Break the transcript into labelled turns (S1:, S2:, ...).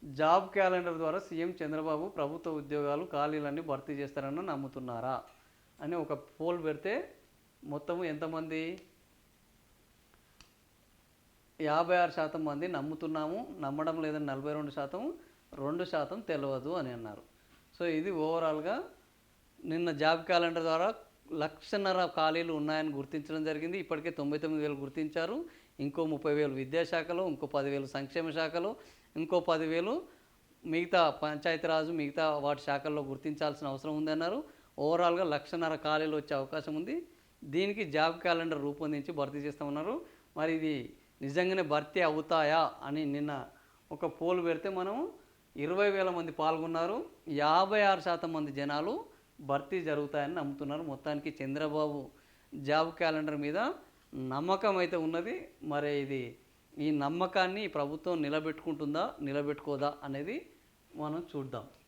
S1: Job calendar ద్వారా CM Chandrababu ప్రభుత్వ ఉద్యోగాలు ఖాళీలన్నీ భర్తీ చేస్తారని నమ్ముతున్నారా అని ఒక పోల్ పెడితే మొత్తం ఎంతమంది 56% మంది నమ్ముతున్నాము, నమ్మడం లేదని 42%, 2% తెలియదు అని అన్నారు. సో ఇది ఓవరాల్గా నిన్న జాబ్ క్యాలెండర్ ద్వారా 1,50,000 ఖాళీలు ఉన్నాయని గుర్తించడం జరిగింది. ఇప్పటికే 99,000 గుర్తించారు. ఇంకో 30,000 విద్యాశాఖలో, ఇంకో 10,000 సంక్షేమ శాఖలో, ఇంకో 10,000 మిగతా పంచాయతీరాజు మిగతా వాటి శాఖల్లో గుర్తించాల్సిన అవసరం ఉందన్నారు. ఓవరాల్గా 1,50,000 ఖాళీలు వచ్చే అవకాశం ఉంది. దీనికి జాబ్ క్యాలెండర్ రూపొందించి భర్తీ చేస్తామన్నారు. మరి ఇది నిజంగానే భర్తీ అవుతాయా అని నిన్న ఒక పోల్ పెడితే మనం 20,000 మంది పాల్గొన్నారు. 56% మంది జనాలు భర్తీ జరుగుతాయని నమ్ముతున్నారు. మొత్తానికి చంద్రబాబు జాబ్ క్యాలెండర్ మీద నమ్మకం అయితే ఉన్నది. మరి ఈ నమ్మకాన్ని ప్రభుత్వం నిలబెట్టుకుంటుందా నిలబెట్టుకోదా అనేది మనం చూద్దాం.